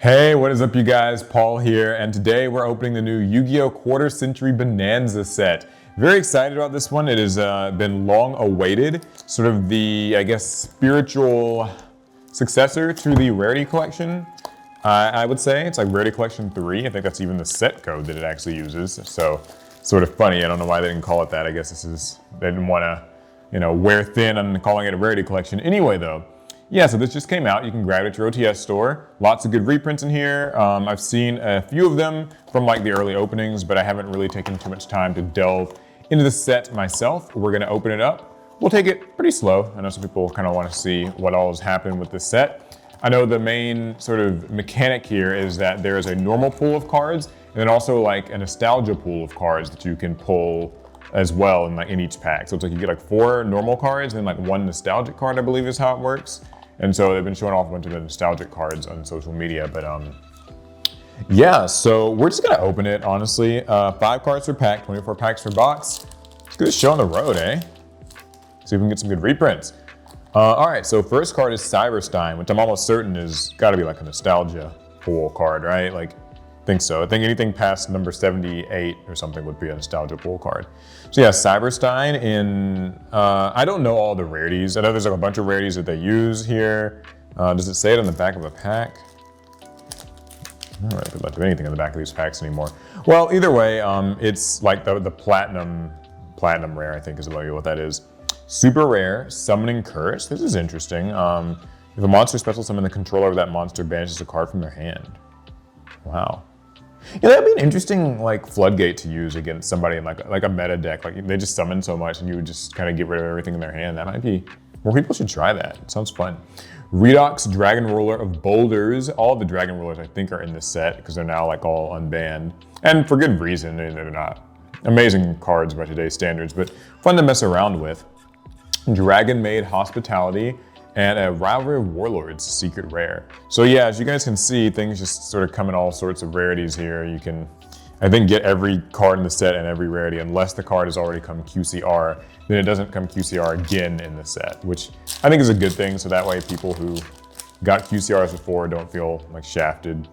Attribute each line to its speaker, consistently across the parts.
Speaker 1: Hey, what is up you guys? Paul here, and today we're opening the new Yu-Gi-Oh! Quarter Century Bonanza set. Very excited about this one. It has been long awaited, sort of the, I guess, spiritual successor to the Rarity Collection. I would say it's like Rarity Collection 3. I think that's even the set code that it actually uses. So, sort of funny. I don't know why they didn't call it that. I guess they didn't want to, wear thin on calling it a Rarity Collection. Anyway, though. Yeah, so this just came out. You can grab it at your OTS store. Lots of good reprints in here. I've seen a few of them from like the early openings, but I haven't really taken too much time to delve into the set myself. We're gonna open it up. We'll take it pretty slow. I know some people kind of want to see what all has happened with this set. I know the main sort of mechanic here is that there is a normal pool of cards and then also like a nostalgia pool of cards that you can pull as well in each pack. So it's like you get like 4 normal cards and then like 1 nostalgic card, I believe is how it works. And so they've been showing off a bunch of the nostalgic cards on social media, but yeah, so we're just gonna open it, honestly. 5 cards per pack, 24 packs per box. Let's get a show on the road, eh? See if we can get some good reprints. All right, so first card is Cyberstein, which I'm almost certain is gotta be like a nostalgia pool card, right? Like, I think so. I think anything past number 78 or something would be a nostalgia pool card. So yeah, Cyberstein in, I don't know all the rarities. I know there's like a bunch of rarities that they use here. Does it say it on the back of a pack? I don't really think about doing anything on the back of these packs anymore. Well, either way, it's like the platinum rare, I think is what that is. Super rare, Summoning Curse. This is interesting. If a monster special summon, the controller of that monster banishes a card from their hand. Wow. Yeah, that'd be an interesting like floodgate to use against somebody in like a meta deck. Like they just summon so much and you would just kind of get rid of everything in their hand. That might be, more people should try that. It sounds fun. Redox Dragon Ruler of Boulders. All of the Dragon Rulers I think are in this set because they're now like all unbanned. And for good reason. They're not amazing cards by today's standards, but fun to mess around with. Dragon Maid Hospitality and a Rivalry of Warlords secret rare. So yeah, as you guys can see, things just sort of come in all sorts of rarities here. You can, I think, get every card in the set and every rarity, unless the card has already come QCR, then it doesn't come QCR again in the set, which I think is a good thing. So that way people who got QCRs before don't feel like shafted.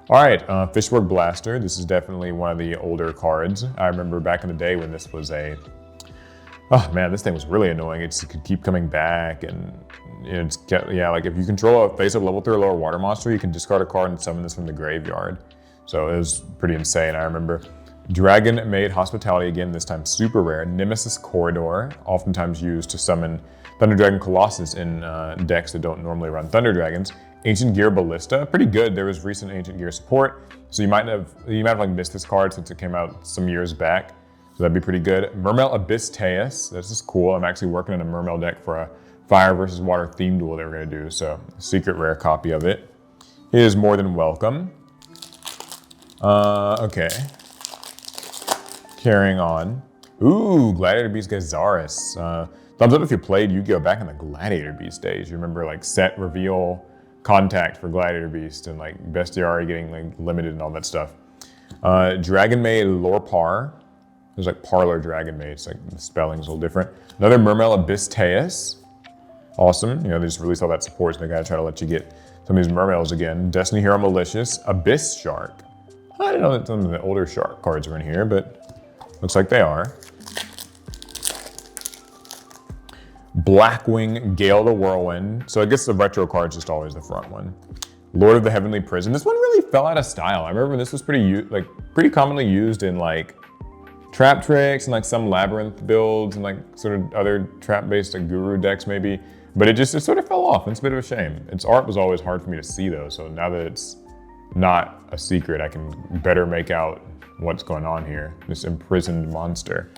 Speaker 1: All right, Fishwork Blaster. This is definitely one of the older cards. I remember back in the day when this was oh man, this thing was really annoying. It could keep coming back, and like if you control a face-up level 3 or lower water monster, you can discard a card and summon this from the graveyard. So it was pretty insane, I remember. Dragon Maid Hospitality, again, this time super rare. Nemesis Corridor, oftentimes used to summon Thunder Dragon Colossus in decks that don't normally run Thunder Dragons. Ancient Gear Ballista, pretty good. There was recent Ancient Gear support, so you might have like missed this card since it came out some years back. So that'd be pretty good. Mermail Abyss Teus, this is cool. I'm actually working on a Mermail deck for a fire versus water theme duel that we're gonna do, so a secret rare copy of it is more than welcome. Okay. Carrying on. Ooh, Gladiator Beast Gazaris. Thumbs up if you played Yu-Gi-Oh! Back in the Gladiator Beast days. You remember like set reveal contact for Gladiator Beast and like Bestiary getting like limited and all that stuff. Dragon Maid Lorpar. There's like Parlor Dragon Maid, it's like the spelling's a little different. Another Mermail Abyss Teus. Awesome, they just released all that support, so they gotta try to let you get some of these Mermails again. Destiny Hero Malicious, Abyss Shark. I didn't know that some of the older Shark cards were in here, but looks like they are. Blackwing Gale the Whirlwind. So I guess the retro card's just always the front one. Lord of the Heavenly Prison. This one really fell out of style. I remember this was pretty commonly used in like trap tricks and like some labyrinth builds and like sort of other trap-based like guru decks maybe, but it sort of fell off. It's a bit of a shame. Its art was always hard for me to see though, so now that it's not a secret, I can better make out what's going on here. This imprisoned monster.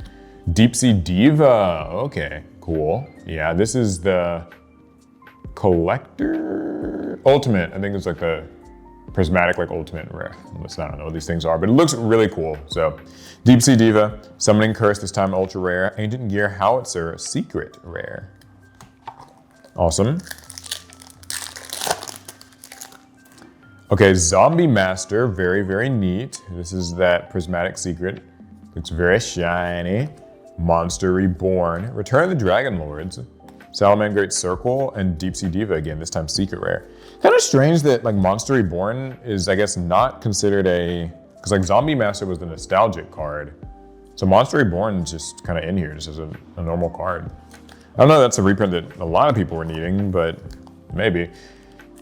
Speaker 1: Deep Sea Diva, okay, cool. Yeah, this is the Collector Ultimate. I think it's like the prismatic like ultimate rare. I don't know what these things are, but it looks really cool. So Deep Sea Diva, Summoning Curse, this time ultra rare. Ancient Gear Howitzer, secret rare. Awesome. Okay, Zombie Master, very, very neat. This is that prismatic secret. Looks very shiny. Monster Reborn, Return of the Dragon Lords, Salaman Great Circle, and Deep Sea Diva again, this time secret rare. Kind of strange that like Monster Reborn is, I guess, not considered because like Zombie Master was the nostalgic card. So Monster Reborn is just kind of in here, just as a normal card. I don't know, that's a reprint that a lot of people were needing, but maybe.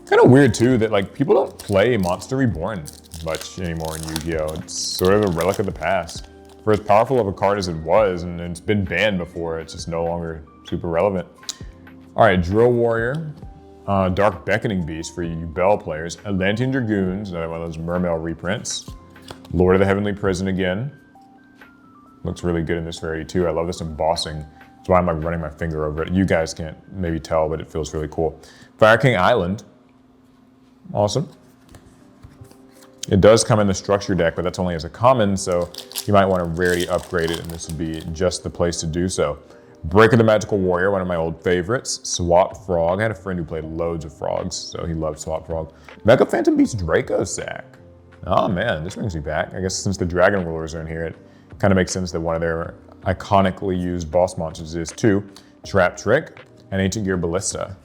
Speaker 1: Kind of weird too that like people don't play Monster Reborn much anymore in Yu-Gi-Oh! It's sort of a relic of the past. For as powerful of a card as it was, and it's been banned before, it's just no longer super relevant. All right, Drill Warrior. Dark Beckoning Beast for you Bell players. Atlantean Dragoons, another one of those Mermail reprints. Lord of the Heavenly Prison again. Looks really good in this rarity too. I love this embossing. That's why I'm like running my finger over it. You guys can't maybe tell, but it feels really cool. Fire King Island. Awesome. It does come in the structure deck, but that's only as a common, so you might want to rarity upgrade it, and this would be just the place to do so. Break of the Magical Warrior, one of my old favorites. Swap Frog. I had a friend who played loads of frogs, so he loved Swap Frog. Mega Phantom Beast Draco Sack. Oh man, this brings me back. I guess since the Dragon Rulers are in here, it kind of makes sense that one of their iconically used boss monsters is too. Trap Trick and Ancient Gear Ballista.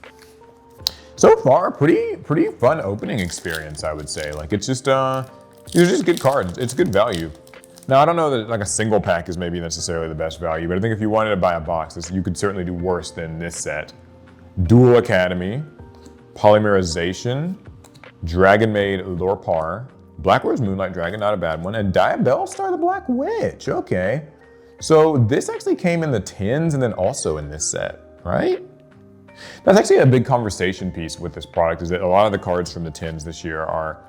Speaker 1: So far, pretty fun opening experience, I would say. Like it's just, these are just good cards. It's good value. Now, I don't know that like a single pack is maybe necessarily the best value, but I think if you wanted to buy a box, you could certainly do worse than this set. Dual Academy, Polymerization, Dragon Maid Lorpar, Black Rose Moonlight Dragon, not a bad one, and Diabell Star the Black Witch, okay. So this actually came in the tins and then also in this set, right? That's actually a big conversation piece with this product, is that a lot of the cards from the tins this year are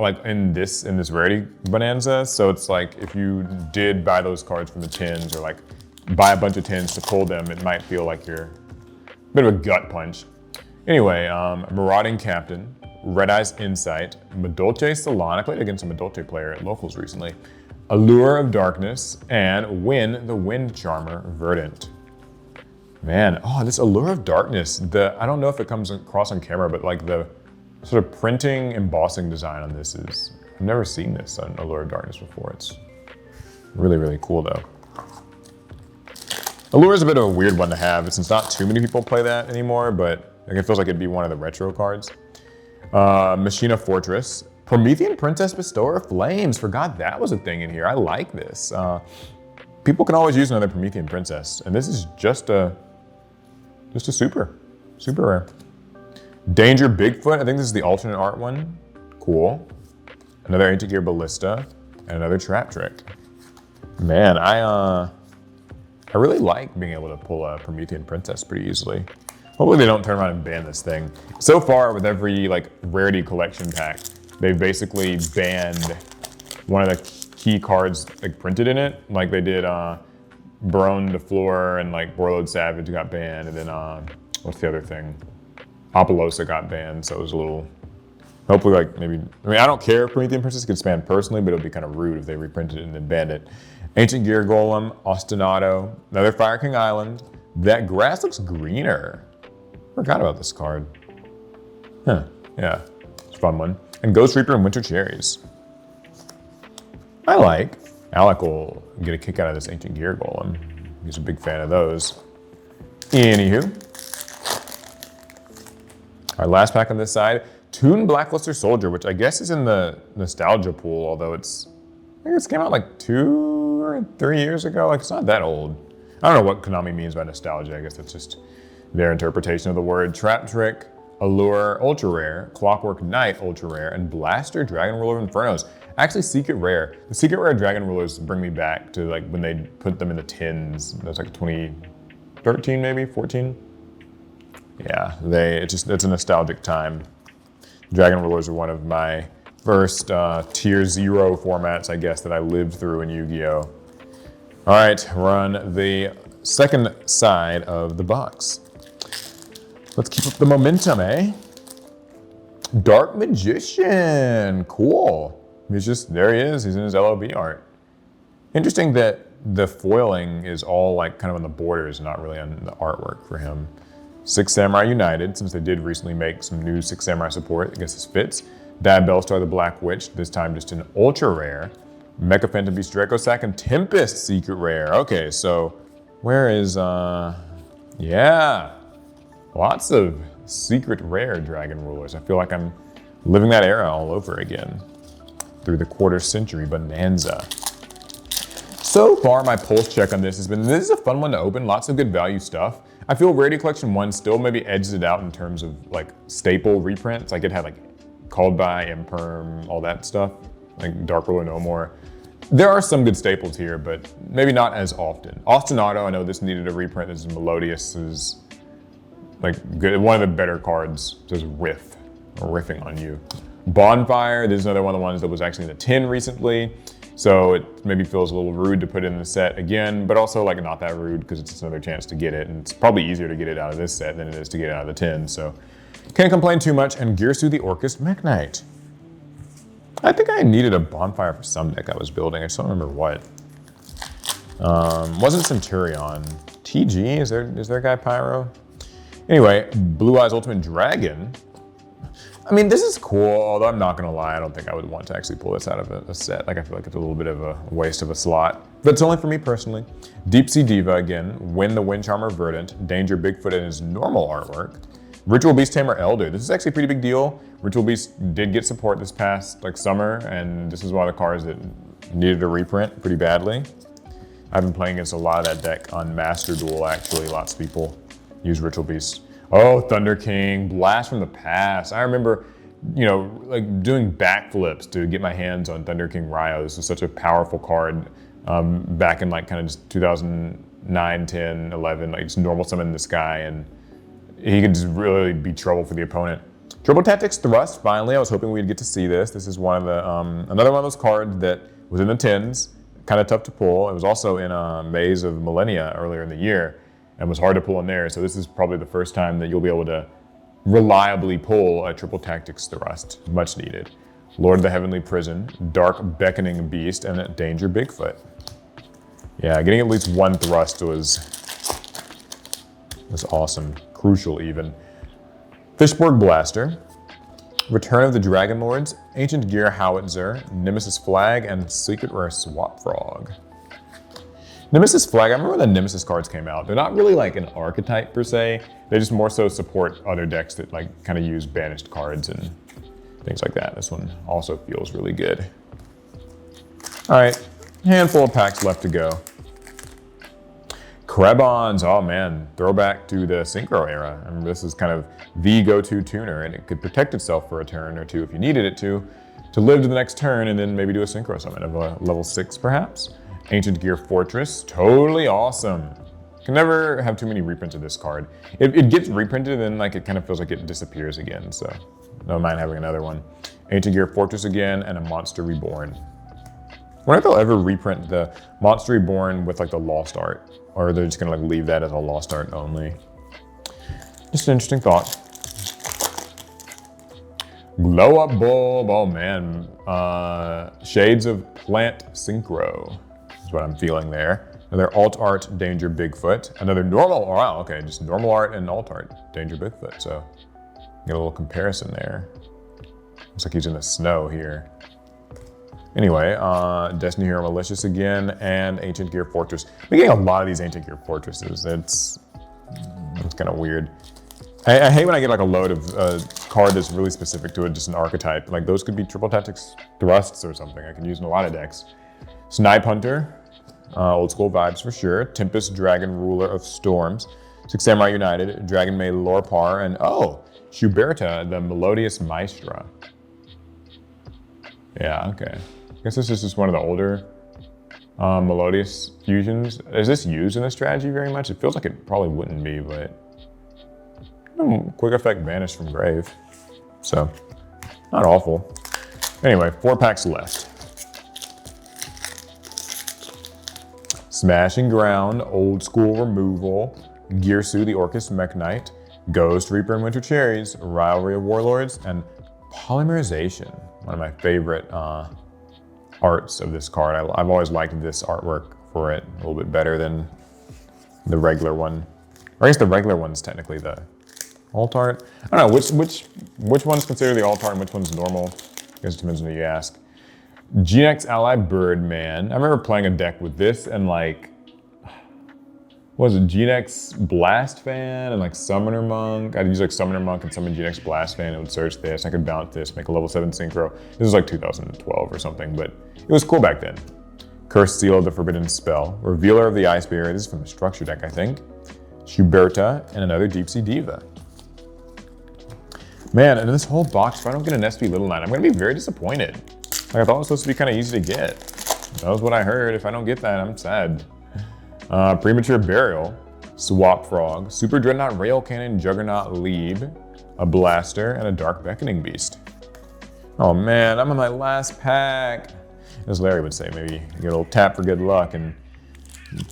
Speaker 1: like in this rarity bonanza. So it's like if you did buy those cards from the tins or like buy a bunch of tins to pull them, it might feel like you're a bit of a gut punch. Anyway, Marauding Captain, Red Eyes Insight, Madolche Salon. I played against a Madolche player at Locals recently. Allure of Darkness, and Win the Wind Charmer Verdant. Man, oh, this Allure of Darkness, I don't know if it comes across on camera, but like the sort of printing embossing design on this is, I've never seen this on Allure of Darkness before. It's really cool though. Allure is a bit of a weird one to have since not too many people play that anymore, but like, it feels like it'd be one of the retro cards. Machina Fortress, Promethean Princess Bestower of Flames. Forgot that was a thing in here. I like this. People can always use another Promethean Princess, and this is just a super rare. Danger Bigfoot, I think this is the alternate art one. Cool. Another Ancient Gear Ballista, and another Trap Trick. Man, I really like being able to pull a Promethean Princess pretty easily. Hopefully they don't turn around and ban this thing. So far, with every like rarity collection pack, they've basically banned one of the key cards like printed in it. Like they did Barone de Fleur and like Borlode Savage got banned, and then what's the other thing? Apollosa got banned, so it was a little, hopefully like maybe, I mean I don't care if Promethean Princess gets banned personally, but it would be kind of rude if they reprinted it and then banned it. Ancient Gear Golem, Ostinato, another Fire King Island. That grass looks greener. Forgot about this card. Huh, yeah, it's a fun one. And Ghost Reaper and Winter Cherries. I like. Alec will get a kick out of this Ancient Gear Golem. He's a big fan of those. Anywho. Our last pack on this side, Toon Blackluster Soldier, which I guess is in the nostalgia pool, although I think it's came out like 2 or 3 years ago. Like it's not that old. I don't know what Konami means by nostalgia. I guess that's just their interpretation of the word. Trap Trick, Allure, Ultra Rare, Clockwork Knight, Ultra Rare, and Blaster, Dragon Ruler of Infernos. Actually, Secret Rare. The Secret Rare Dragon Rulers bring me back to like when they put them in the tins. That was like 2013 maybe, 14? Yeah, it's a nostalgic time. Dragon Rulers are one of my first tier 0 formats, I guess, that I lived through in Yu-Gi-Oh! All right, we're on the second side of the box. Let's keep up the momentum, eh? Dark Magician, cool. There he is, he's in his LOB art. Interesting that the foiling is all like kind of on the borders, not really on the artwork for him. Six Samurai United, since they did recently make some new Six Samurai support, I guess this fits. Diabell Star the Black Witch, this time just an ultra rare. Mecha Phantom Beast Draco Sack and Tempest Secret Rare. Okay, so where is, yeah. Lots of secret rare dragon rulers. I feel like I'm living that era all over again through the quarter century bonanza. So far, my pulse check on this has been, this is a fun one to open, lots of good value stuff. I feel Rarity Collection 1 still maybe edges it out in terms of like staple reprints. Like it had like Called by, Imperm, all that stuff, like Dark Ruler No More. There are some good staples here, but maybe not as often. Ostinato, I know this needed a reprint. This is Melodious, is like good, one of the better cards, just riffing on you. Bonfire, this is another one of the ones that was actually in the tin recently. So it maybe feels a little rude to put it in the set again, but also like not that rude because it's just another chance to get it. And it's probably easier to get it out of this set than it is to get it out of the tin. So can't complain too much. And Girsu the Orcust Mekk-Knight. I think I needed a Bonfire for some deck I was building. I just don't remember what. Wasn't Centurion. TG, is there a guy Pyro? Anyway, Blue Eyes Ultimate Dragon. I mean, this is cool, although I'm not gonna lie, I don't think I would want to actually pull this out of a set. Like, I feel like it's a little bit of a waste of a slot. But it's only for me personally. Deep Sea Diva again, Win the Wind Charmer Verdant, Danger Bigfoot in his normal artwork. Ritual Beast Tamer Elder. This is actually a pretty big deal. Ritual Beast did get support this past summer, and this is one of the cards that needed a reprint pretty badly. I've been playing against a lot of that deck on Master Duel, actually. Lots of people use Ritual Beast. Oh, Thunder King, Blast from the Past. I remember, like doing backflips to get my hands on Thunder King Ryo. This was such a powerful card back in kind of just 2009, 10, 11, like just normal summon this guy, and he could just really be trouble for the opponent. Turbo Tactics Thrust, finally. I was hoping we'd get to see this. This is one of the, another one of those cards that was in the tins, kind of tough to pull. It was also in Maze of Millennia earlier in the year, and was hard to pull in there. So this is probably the first time that you'll be able to reliably pull a Triple Tactics Thrust, much needed. Lord of the Heavenly Prison, Dark Beckoning Beast, and Danger Bigfoot. Yeah, getting at least one Thrust was awesome, crucial even. Fishborg Blaster, Return of the Dragon Lords, Ancient Gear Howitzer, Nemesis Flag, and Secret Rare Swap Frog. Nemesis Flag, I remember when the Nemesis cards came out. They're not really like an archetype per se. They just more so support other decks that kind of use banished cards and things like that. This one also feels really good. All right, handful of packs left to go. Krebons, oh man, throwback to the Synchro era. I mean, this is kind of the go-to tuner, and it could protect itself for a turn or two if you needed it to live to the next turn and then maybe do a Synchro summon of a level 6 perhaps. Ancient Gear Fortress, totally awesome. Can never have too many reprints of this card. It gets reprinted and then it kind of feels like it disappears again, so don't mind having another one. Ancient Gear Fortress again, and a Monster Reborn. I wonder if they'll ever reprint the Monster Reborn with the Lost Art, or they're just gonna leave that as a Lost Art only. Just an interesting thought. Glow Up Bulb, oh man. Shades of Plant Synchro is what I'm feeling there. Another Alt Art Danger Bigfoot. Another normal, wow, okay, just normal art and Alt Art Danger Bigfoot. So get a little comparison there. Looks like he's in the snow here. Anyway, Destiny Hero Malicious again, and Ancient Gear Fortress. I'm getting a lot of these Ancient Gear Fortresses. It's kind of weird. I hate when I get a load of a card that's really specific to just an archetype. Those could be Triple Tactics Thrusts or something. I can use in a lot of decks. Snipe Hunter, old school vibes for sure. Tempest Dragon Ruler of Storms. Six Samurai United, Dragon Maid Lorpar, and Schuberta, the Melodious Maestra. Yeah, okay. I guess this is just one of the older Melodious fusions. Is this used in the strategy very much? It feels like it probably wouldn't be, but quick effect Vanish from Grave. So, not awful. Anyway, 4 packs left. Smashing Ground, Old School Removal, Girsu the Orcust Mekk-Knight, Ghost Reaper and Winter Cherries, Rivalry of Warlords, and Polymerization. One of my favorite arts of this card. I've always liked this artwork for it a little bit better than the regular one. Or I guess the regular one's technically the alt art. I don't know, which one's considered the alt art and which one's normal? I guess it depends on who you ask. GX Ally Birdman. I remember playing a deck with this and what was it, GeneX Blast Fan and like Summoner Monk. I'd use like Summoner Monk and summon GeneX Blast Fan. It would search this. I could bounce this, make a level 7 synchro. This was like 2012 or something, but it was cool back then. Cursed Seal of the Forbidden Spell. Revealer of the Ice Barrier. This is from the Structure deck, I think. Schuberta and another Deep Sea Diva. Man, and this whole box, if I don't get an SP Little Knight, I'm gonna be very disappointed. Like, I thought it was supposed to be kind of easy to get. That was what I heard. If I don't get that, I'm sad. Premature Burial, Swap Frog, Super Dreadnought Rail Cannon, Juggernaut Lead, a Blaster, and a Dark Beckoning Beast. Oh man, I'm in my last pack. As Larry would say, maybe get a little tap for good luck and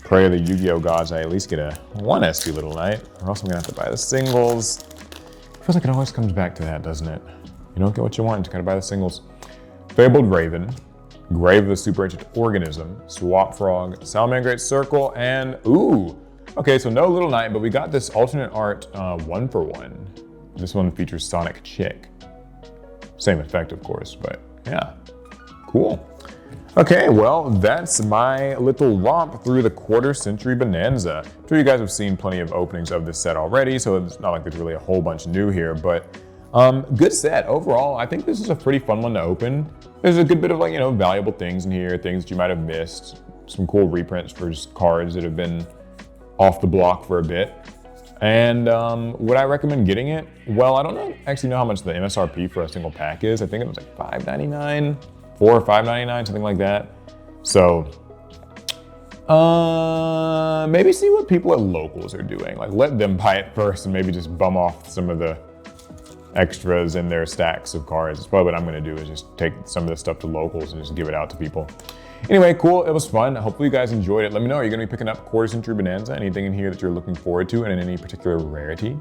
Speaker 1: pray to the Yu-Gi-Oh gods I at least get a 1 SP Little Knight, or else I'm gonna have to buy the singles. Feels like it always comes back to that, doesn't it? You don't get what you want, you just gotta buy the singles. Fabled Raven, Grave of the Super Ancient Organism, Swap Frog, Salamangreat Circle, and ooh! Okay, so no Little Knight, but we got this alternate art 1-for-1. This one features Sonic Chick. Same effect, of course, but yeah, cool. Okay, well, that's my little romp through the quarter century Bonanza. I'm sure you guys have seen plenty of openings of this set already, so it's not like there's really a whole bunch new here, but good set. Overall, I think this is a pretty fun one to open. There's a good bit of like, you know, valuable things in here, things that you might have missed, some cool reprints for just cards that have been off the block for a bit. And would I recommend getting it? Well, I don't actually know how much the MSRP for a single pack is. I think it was like $5.99. $4 or $5.99, something like that. So, maybe see what people at locals are doing. Like, let them buy it first and maybe just bum off some of the extras in their stacks of cards. That's probably what I'm gonna do, is just take some of this stuff to locals and just give it out to people. Anyway, cool, it was fun. Hopefully you guys enjoyed it. Let me know, are you gonna be picking up Quarter Century Bonanza? Anything in here that you're looking forward to and in any particular rarity?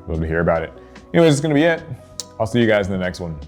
Speaker 1: I'd love to hear about it. Anyways, it's gonna be it. I'll see you guys in the next one.